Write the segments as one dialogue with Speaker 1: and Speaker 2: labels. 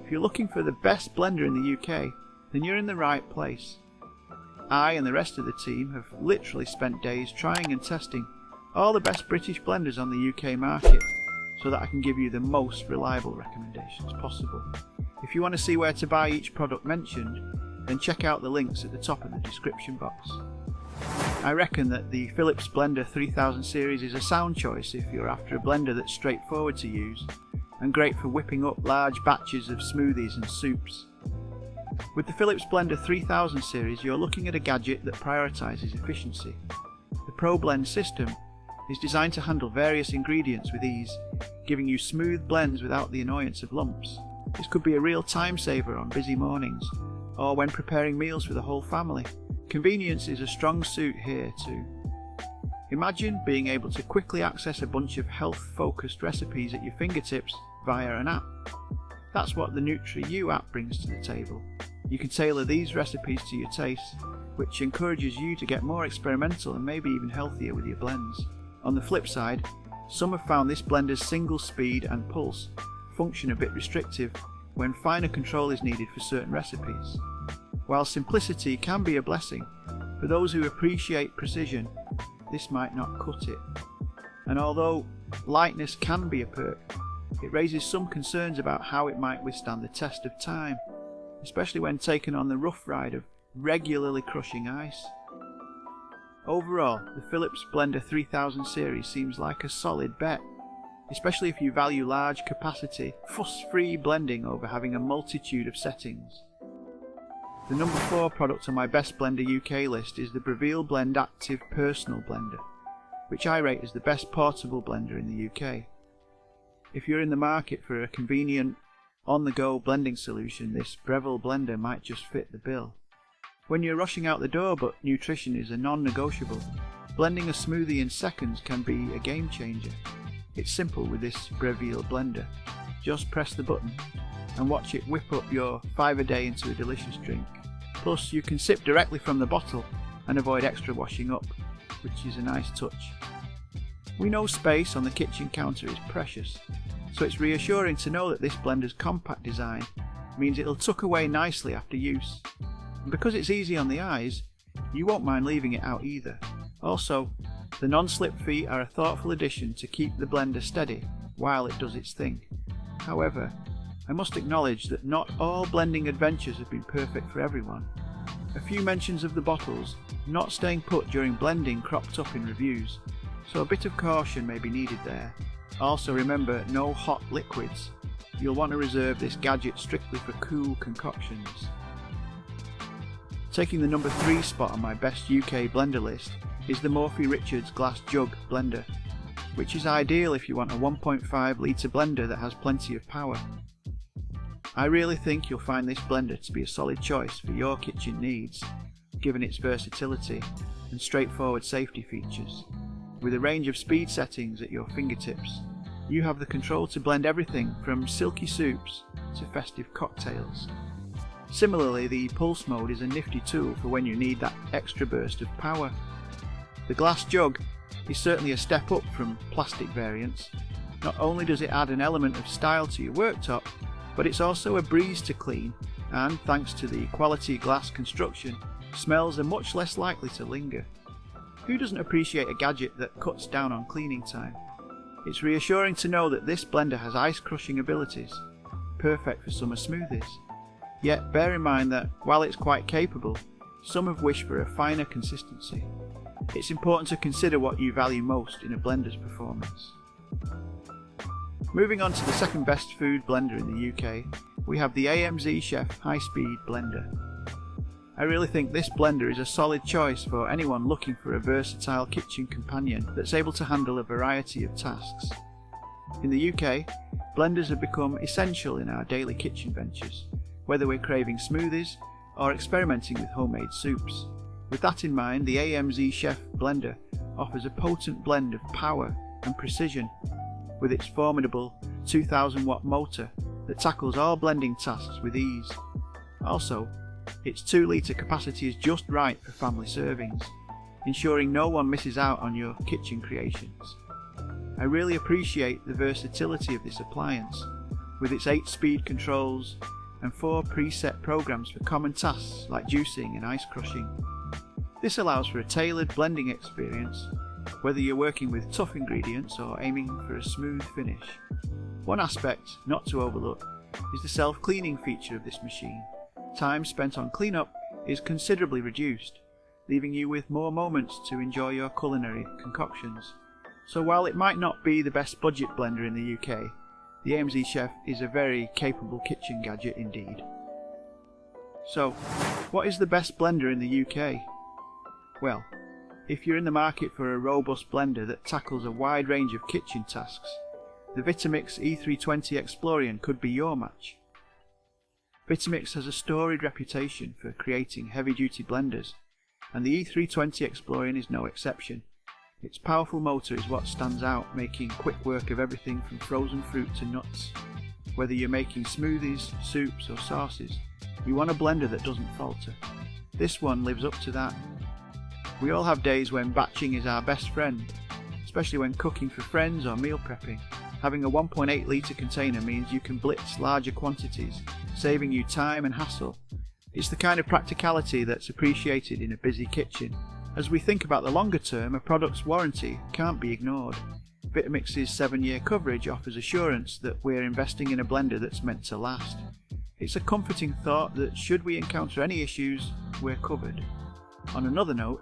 Speaker 1: If you're looking for the best blender in the UK, then you're in the right place. I and the rest of the team have literally spent days trying and testing all the best British blenders on the UK market so that I can give you the most reliable recommendations possible. If you want to see where to buy each product mentioned, then check out the links at the top of the description box. I reckon that the Phillips Blender 3000 series is a sound choice if you're after a blender that's straightforward to use and great for whipping up large batches of smoothies and soups. With the Phillips Blender 3000 series, you're looking at a gadget that prioritises efficiency. The Pro Blend system is designed to handle various ingredients with ease, giving you smooth blends without the annoyance of lumps. This could be a real time saver on busy mornings, or when preparing meals for the whole family. Convenience is a strong suit here too. Imagine being able to quickly access a bunch of health-focused recipes at your fingertips via an app. That's what the NutriU app brings to the table. You can tailor these recipes to your tastes, which encourages you to get more experimental and maybe even healthier with your blends. On the flip side, some have found this blender's single speed and pulse function a bit restrictive when finer control is needed for certain recipes. While simplicity can be a blessing, for those who appreciate precision, this might not cut it. And although lightness can be a perk, it raises some concerns about how it might withstand the test of time, especially when taken on the rough ride of regularly crushing ice. Overall, the Phillips Blender 3000 series seems like a solid bet, especially if you value large capacity, fuss-free blending over having a multitude of settings. The number 4 product on my Best Blender UK list is the Breville Blend Active Personal Blender, which I rate as the best portable blender in the UK. If you're in the market for a convenient, on-the-go blending solution, this Breville blender might just fit the bill. When you're rushing out the door but nutrition is a non-negotiable, blending a smoothie in seconds can be a game changer. It's simple with this Breville blender. Just press the button and watch it whip up your 5 a day into a delicious drink. Plus you can sip directly from the bottle and avoid extra washing up, which is a nice touch. We know space on the kitchen counter is precious, so it's reassuring to know that this blender's compact design means it'll tuck away nicely after use. And because it's easy on the eyes, you won't mind leaving it out either. Also, the non-slip feet are a thoughtful addition to keep the blender steady while it does its thing. However, I must acknowledge that not all blending adventures have been perfect for everyone. A few mentions of the bottles not staying put during blending cropped up in reviews, so a bit of caution may be needed there. Also remember, no hot liquids. You'll want to reserve this gadget strictly for cool concoctions. Taking the number 3 spot on my best UK blender list is the Morphy Richards glass jug blender, which is ideal if you want a 1.5 litre blender that has plenty of power. I really think you'll find this blender to be a solid choice for your kitchen needs, given its versatility and straightforward safety features. With a range of speed settings at your fingertips, you have the control to blend everything from silky soups to festive cocktails. Similarly, the pulse mode is a nifty tool for when you need that extra burst of power. The glass jug is certainly a step up from plastic variants. Not only does it add an element of style to your worktop, but it's also a breeze to clean, and thanks to the quality glass construction, smells are much less likely to linger. Who doesn't appreciate a gadget that cuts down on cleaning time? It's reassuring to know that this blender has ice crushing abilities, perfect for summer smoothies. Yet bear in mind that while it's quite capable, some have wished for a finer consistency. It's important to consider what you value most in a blender's performance. Moving on to the second best food blender in the UK, we have the AMZCHEF High Speed Blender. I really think this blender is a solid choice for anyone looking for a versatile kitchen companion that's able to handle a variety of tasks. In the UK, blenders have become essential in our daily kitchen ventures, whether we're craving smoothies or experimenting with homemade soups. With that in mind, the AMZCHEF blender offers a potent blend of power and precision with its formidable 2000 watt motor that tackles all blending tasks with ease. Also, its 2 litre capacity is just right for family servings, ensuring no one misses out on your kitchen creations. I really appreciate the versatility of this appliance, with its 8 speed controls and 4 preset programs for common tasks like juicing and ice crushing. This allows for a tailored blending experience, whether you're working with tough ingredients or aiming for a smooth finish. One aspect not to overlook is the self-cleaning feature of this machine. Time spent on cleanup is considerably reduced, leaving you with more moments to enjoy your culinary concoctions. So while it might not be the best budget blender in the UK, the AMZCHEF is a very capable kitchen gadget indeed. So, what is the best blender in the UK? Well, if you're in the market for a robust blender that tackles a wide range of kitchen tasks, the Vitamix E320 Explorian could be your match. Vitamix has a storied reputation for creating heavy-duty blenders, and the E320 Explorian is no exception. Its powerful motor is what stands out, making quick work of everything from frozen fruit to nuts. Whether you're making smoothies, soups or sauces, you want a blender that doesn't falter. This one lives up to that. We all have days when batching is our best friend, especially when cooking for friends or meal prepping. Having a 1.8 litre container means you can blitz larger quantities, saving you time and hassle. It's the kind of practicality that's appreciated in a busy kitchen. As we think about the longer term, a product's warranty can't be ignored. Vitamix's 7-year coverage offers assurance that we're investing in a blender that's meant to last. It's a comforting thought that should we encounter any issues, we're covered. On another note,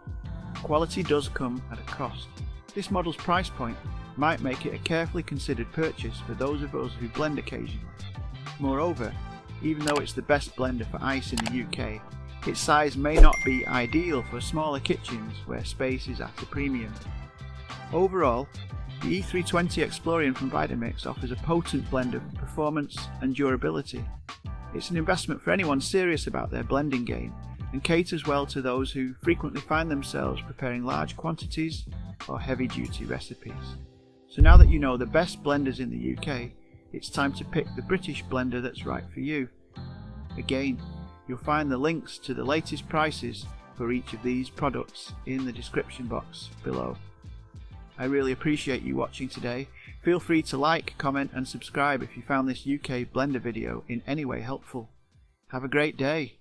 Speaker 1: quality does come at a cost. This model's price point might make it a carefully considered purchase for those of us who blend occasionally. Moreover, even though it's the best blender for ice in the UK, its size may not be ideal for smaller kitchens where space is at a premium. Overall, the E320 Explorian from Vitamix offers a potent blend of performance and durability. It's an investment for anyone serious about their blending game and caters well to those who frequently find themselves preparing large quantities or heavy-duty recipes. So now that you know the best blenders in the UK, it's time to pick the British blender that's right for you. Again, you'll find the links to the latest prices for each of these products in the description box below. I really appreciate you watching today. Feel free to like, comment and subscribe if you found this UK blender video in any way helpful. Have a great day.